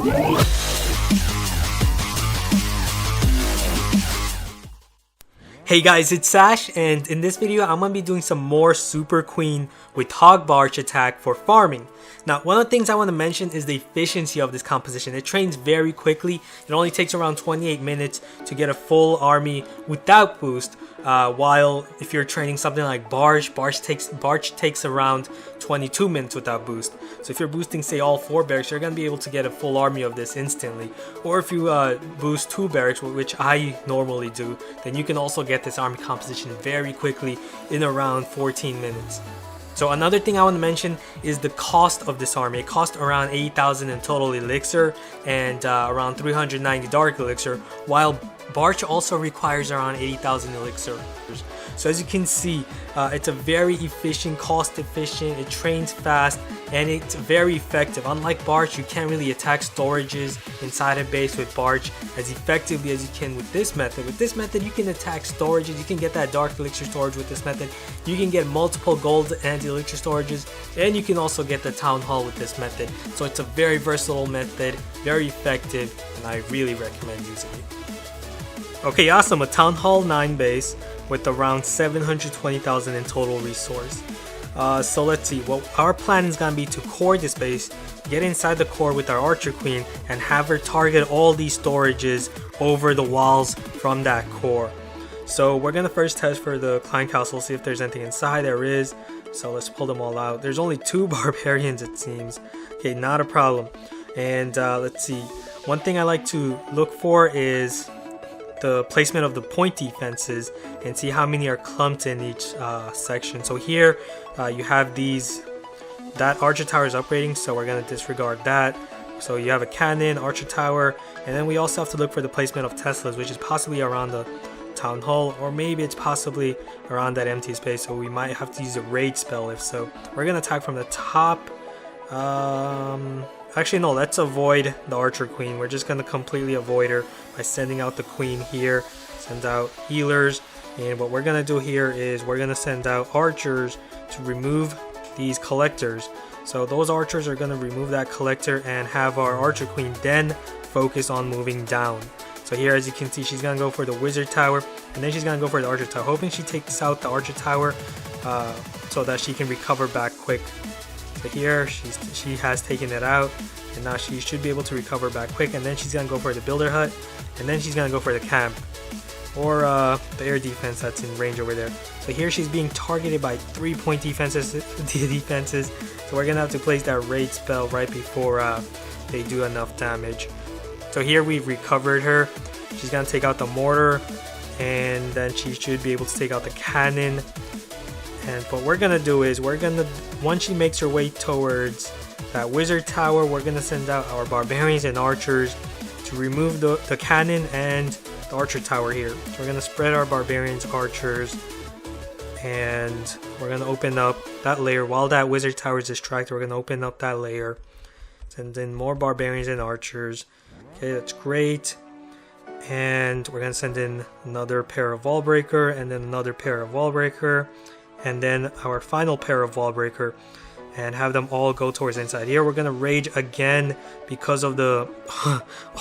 Hey guys, it's Sash, and in this video I'm going to be doing some more Super Queen with HogBarch attack for farming. Now, one of the things I want to mention is the efficiency of this composition. It trains very quickly. It only takes around 28 minutes to get a full army without boost, while if you're training something like Barch takes around 22 minutes without boost. So if you're boosting, say, all 4 barracks, you're going to be able to get a full army of this instantly. Or if you boost 2 barracks, which I normally do, then you can also get this army composition very quickly in around 14 minutes. So another thing I want to mention is the cost of this army. It costs around 80,000 in total elixir and around 390 dark elixir, while Barch also requires around 80,000 elixir. So as you can see, it's a very efficient, cost efficient, it trains fast, and it's very effective. Unlike Barch, you can't really attack storages inside a base with Barch as effectively as you can with this method. With this method, you can attack storages, you can get that dark elixir storage with this method, you can get multiple gold and elixir storages, and you can also get the town hall with this method. So it's a very versatile method, very effective, and I really recommend using it. Okay, awesome, a Town Hall 9 base with around 720,000 in total resource. So let's see, what our plan is going to be to core this base, get inside the core with our Archer Queen, and have her target all these storages over the walls from that core. So we're going to first test for the Client Castle, see if there's anything inside. There is, so let's pull them all out. There's only 2 barbarians, it seems. Okay, not a problem. And let's see, one thing I like to look for is the placement of the point defenses and see how many are clumped in each section. So here you have these, that archer tower is upgrading, so we're going to disregard that. So you have a cannon, archer tower, and then we also have to look for the placement of Teslas, which is possibly around the town hall, or maybe it's possibly around that empty space, so we might have to use a raid spell if so. We're going to attack from the top. Actually, no, let's avoid the Archer Queen. We're just going to completely avoid her by sending out the Queen here. Send out healers. And what we're going to do here is we're going to send out archers to remove these collectors. So those archers are going to remove that collector and have our Archer Queen then focus on moving down. So here, as you can see, she's going to go for the Wizard Tower. And then she's going to go for the Archer Tower, hoping she takes out the Archer Tower so that she can recover back quick. So here she has taken it out, and now she should be able to recover back quick, and then she's going to go for the builder hut, and then she's going to go for the camp, or the air defense that's in range over there. So here she's being targeted by 3-point defenses, so we're going to have to place that raid spell right before they do enough damage. So here we've recovered her. She's going to take out the mortar, and then she should be able to take out the cannon. And what we're going to do is once she makes her way towards that Wizard Tower, we're going to send out our Barbarians and Archers to remove the cannon and the Archer Tower here. So we're going to spread our Barbarians, Archers, and we're going to open up that layer. While that Wizard Tower is distracted, we're going to open up that layer. Send in more Barbarians and Archers. Okay, that's great. And we're going to send in another pair of Wallbreaker, and then another pair of Wallbreaker, and then our final pair of Wallbreaker, and have them all go towards inside. Here we're gonna rage again because of the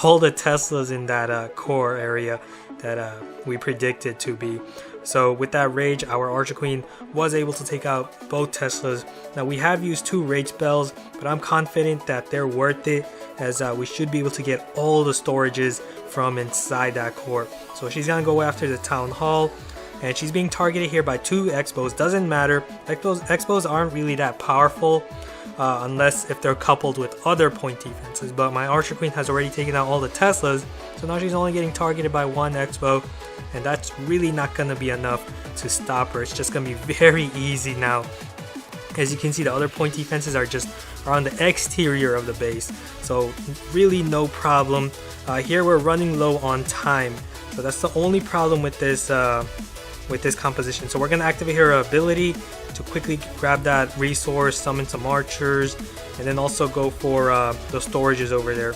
all the Teslas in that core area that we predicted to be. So with that rage, our Archer Queen was able to take out both Teslas. Now we have used 2 rage spells, but I'm confident that they're worth it, as we should be able to get all the storages from inside that core. So she's gonna go after the town hall, and she's being targeted here by 2 Expos. Doesn't matter, Expos aren't really that powerful unless if they're coupled with other point defenses, but my Archer Queen has already taken out all the Teslas, so now she's only getting targeted by 1 Expo, and that's really not going to be enough to stop her. It's just going to be very easy now. As you can see, the other point defenses are just on the exterior of the base, so really no problem. Here we're running low on time, so that's the only problem with this composition. So we're going to activate her ability to quickly grab that resource, summon some archers, and then also go for the storages over there.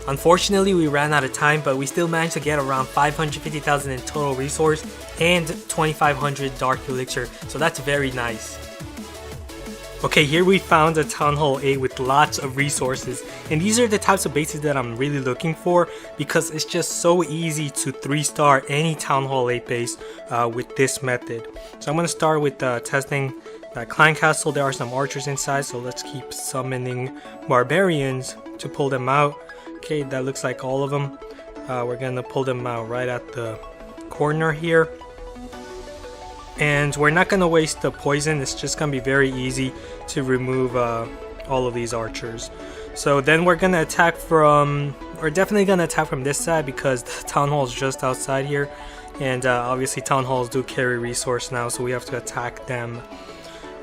Unfortunately, we ran out of time, but we still managed to get around 550,000 in total resource and 2,500 dark elixir, so that's very nice. Okay, here we found a Town Hall 8 with lots of resources, and these are the types of bases that I'm really looking for because it's just so easy to 3-star any Town Hall 8 base with this method. So I'm going to start with testing that Clan Castle. There are some archers inside, so let's keep summoning barbarians to pull them out. Okay, that looks like all of them. We're going to pull them out right at the corner here. And we're not going to waste the poison. It's just going to be very easy to remove all of these archers. So then we're going to attack from... We're definitely going to attack from this side because the Town Hall is just outside here. And obviously Town Halls do carry resource now, so we have to attack them.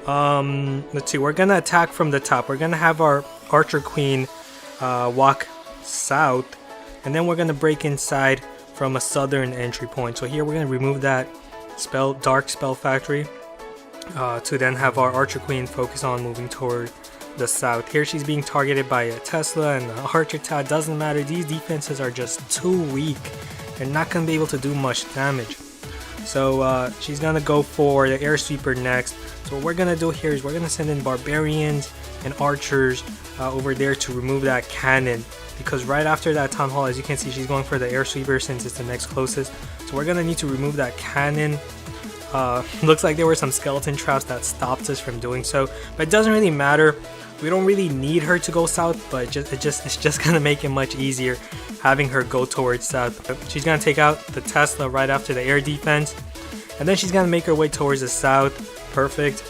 Let's see, we're going to attack from the top. We're going to have our Archer Queen walk south. And then we're going to break inside from a southern entry point. So here we're going to remove that Dark Spell Factory to then have our Archer Queen focus on moving toward the south. Here she's being targeted by a Tesla and the Archer Tad. Doesn't matter, these defenses are just too weak. They're not going to be able to do much damage. So she's going to go for the Air Sweeper next. So what we're going to do here is we're going to send in Barbarians and Archers over there to remove that cannon. Because right after that Town Hall, as you can see, she's going for the Air Sweeper since it's the next closest. So we're going to need to remove that cannon. Looks like there were some skeleton traps that stopped us from doing so. But it doesn't really matter. We don't really need her to go south, but it's just going to make it much easier having her go towards south. But she's going to take out the Tesla right after the air defense. And then she's going to make her way towards the south. Perfect.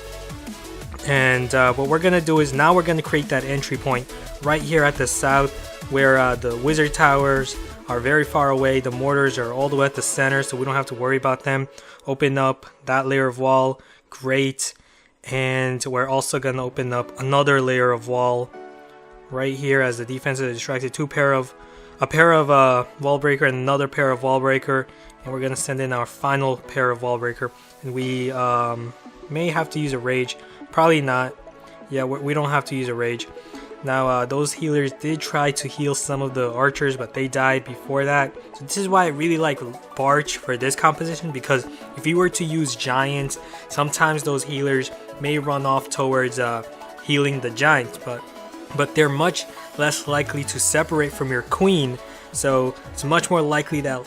And what we're going to do is now we're going to create that entry point right here at the south, where the wizard towers are very far away. The mortars are all the way at the center, so we don't have to worry about them. Open up that layer of wall. Great. And we're also going to open up another layer of wall right here as the defense is distracted. A pair of wall breaker and another pair of wall breaker. And we're going to send in our final pair of wall breaker. And we may have to use a rage. Probably not. Yeah, we don't have to use a rage. Now, those healers did try to heal some of the archers, but they died before that. So this is why I really like Barch for this composition, because if you were to use giants, sometimes those healers may run off towards healing the giants, but they're much less likely to separate from your queen. So it's much more likely that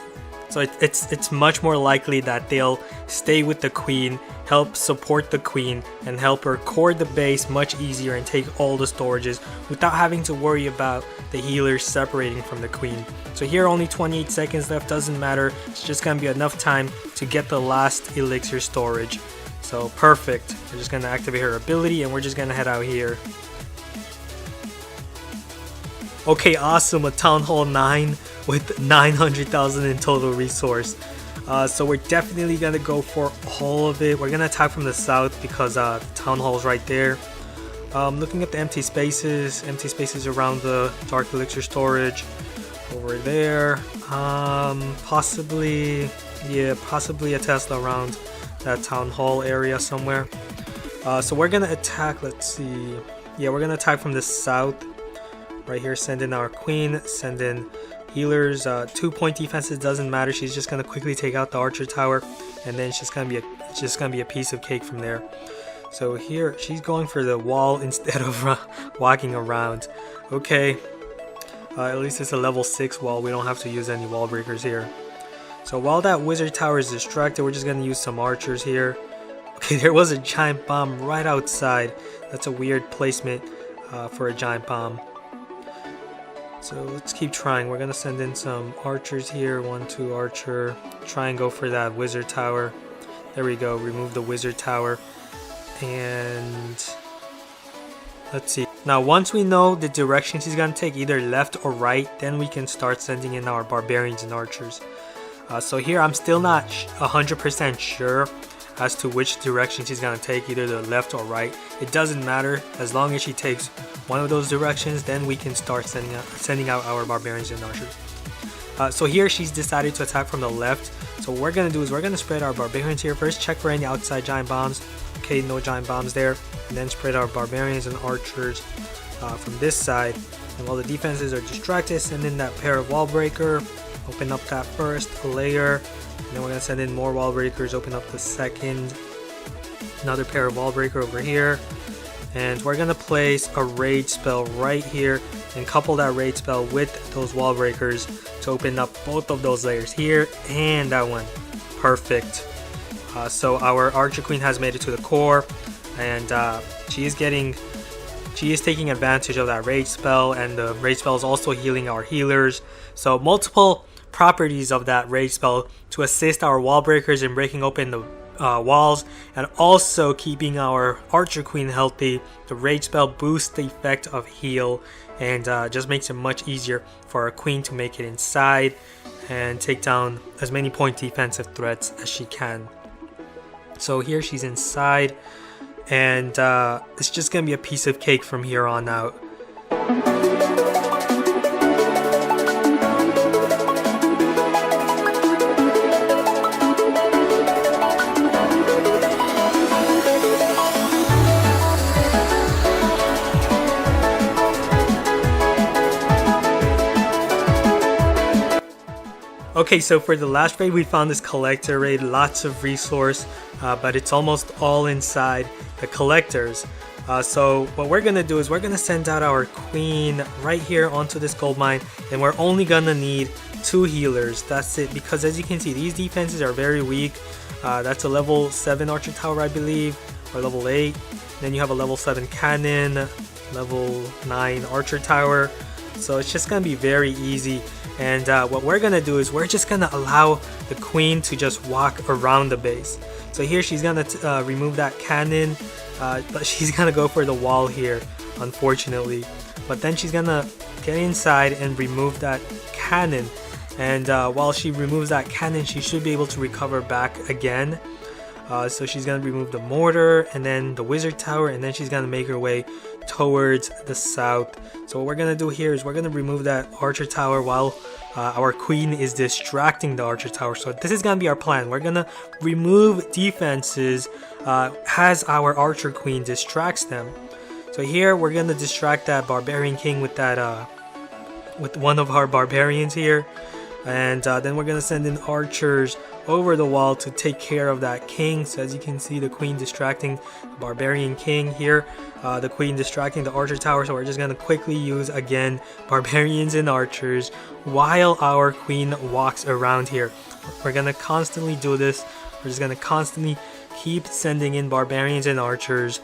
it's much more likely that they'll stay with the queen, help support the queen, and help her core the base much easier and take all the storages without having to worry about the healers separating from the queen. So here only 28 seconds left, doesn't matter, it's just gonna be enough time to get the last elixir storage. So perfect, we're just gonna activate her ability and we're just gonna head out here. Okay, awesome, a Town Hall 9 with 900,000 in total resource. So we're definitely going to go for all of it. We're going to attack from the south because the Town Hall is right there. Looking at the empty spaces around the Dark Elixir storage over there. Possibly a Tesla around that Town Hall area somewhere. So we're going to attack, let's see. Yeah, we're going to attack from the south. Right here, send in our queen, send in healers. 2-point defenses doesn't matter. She's just gonna quickly take out the archer tower, and then it's just gonna be a piece of cake from there. So here she's going for the wall instead of walking around. Okay, at least it's a level 6 wall. We don't have to use any wall breakers here. So while that wizard tower is distracted, we're just gonna use some archers here. Okay, there was a giant bomb right outside. That's a weird placement for a giant bomb. So let's keep trying. We're going to send in some archers here. 1, 2 archer. Try and go for that wizard tower. There we go. Remove the wizard tower. And let's see. Now once we know the direction she's going to take, either left or right, then we can start sending in our barbarians and archers. So here I'm still not 100% sure as to which direction she's going to take, either the left or right. It doesn't matter, as long as she takes one of those directions, then we can start sending out our barbarians and archers. So here she's decided to attack from the left. So what we're going to do is we're going to spread our barbarians here first, check for any outside giant bombs. Okay, no giant bombs there. And then spread our barbarians and archers from this side. And while the defenses are distracted, send in that pair of wall breaker. Open up that first layer. And then we're going to send in more wall breakers, open up the second. Another pair of wall breaker over here. And we're gonna place a rage spell right here and couple that rage spell with those wall breakers to open up both of those layers here and that one. Perfect. So our Archer Queen has made it to the core, and she is taking advantage of that rage spell, and the rage spell is also healing our healers. So multiple properties of that rage spell to assist our wall breakers in breaking open the walls, and also keeping our Archer Queen healthy. The rage spell boosts the effect of heal, and just makes it much easier for our queen to make it inside and take down as many point defensive threats as she can. So here she's inside, and it's just gonna be a piece of cake from here on out. Okay, so for the last raid we found this collector raid, lots of resource, but it's almost all inside the collectors. So what we're gonna do is we're gonna send out our queen right here onto this gold mine, and we're only gonna need 2 healers. That's it, because as you can see, these defenses are very weak. That's a level 7 archer tower, I believe, or level 8. Then you have a level 7 cannon, level 9 archer tower. So it's just gonna be very easy. And what we're gonna do is we're just gonna allow the queen to just walk around the base. So here she's gonna remove that cannon, but she's gonna go for the wall here, unfortunately. But then she's gonna get inside and remove that cannon. And while she removes that cannon, she should be able to recover back again. So she's gonna remove the mortar and then the wizard tower, and then she's gonna make her way towards the south. So what we're gonna do here is we're gonna remove that archer tower while our queen is distracting the archer tower. So this is gonna be our plan. We're gonna remove defenses as our archer queen distracts them. So here we're gonna distract that barbarian king with that with one of our barbarians here, and then we're gonna send in archers over the wall to take care of that king. So as you can see, the queen distracting the barbarian king here, the queen distracting the archer tower. So we're just gonna quickly use again barbarians and archers while our queen walks around here. We're gonna constantly do this. We're just gonna constantly keep sending in barbarians and archers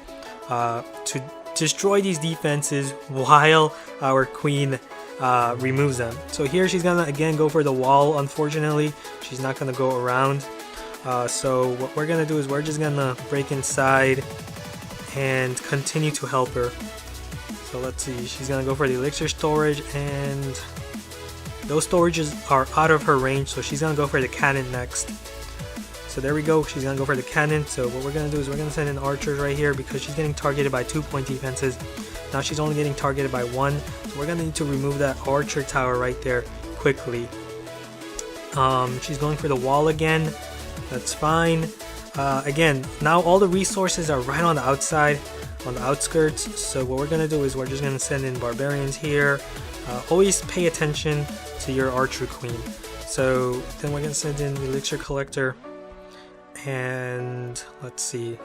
to destroy these defenses while our queen removes them. So here she's gonna again go for the wall. Unfortunately, she's not gonna go around. So what we're gonna do is we're just gonna break inside and continue to help her. So let's see, she's gonna go for the elixir storage, and those storages are out of her range, so she's gonna go for the cannon next. So there we go, she's gonna go for the cannon. So what we're gonna do is we're gonna send in archers right here because she's getting targeted by 2 point defenses. Now she's only getting targeted by 1, so we're gonna need to remove that archer tower right there quickly. She's going for the wall again. That's fine. Again, now all the resources are right on the outside, on the outskirts. So what we're gonna do is we're just gonna send in barbarians here. Always pay attention to your archer queen. So then we're gonna send in the elixir collector, and let's see,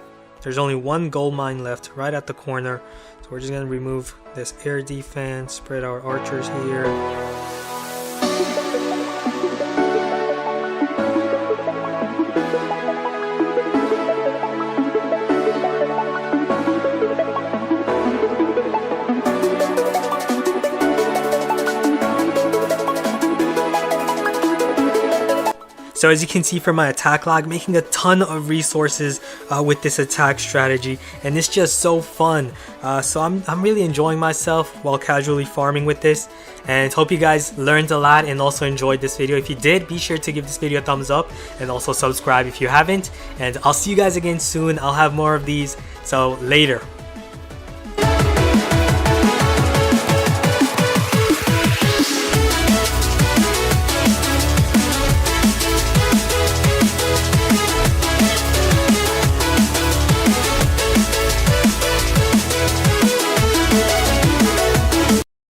there's only 1 gold mine left right at the corner. So we're just gonna remove this air defense, spread our archers here. So as you can see from my attack log, making a ton of resources with this attack strategy, and it's just so fun. So I'm really enjoying myself while casually farming with this, and hope you guys learned a lot and also enjoyed this video. If you did, be sure to give this video a thumbs up and also subscribe if you haven't, and I'll see you guys again soon. I'll have more of these, so later.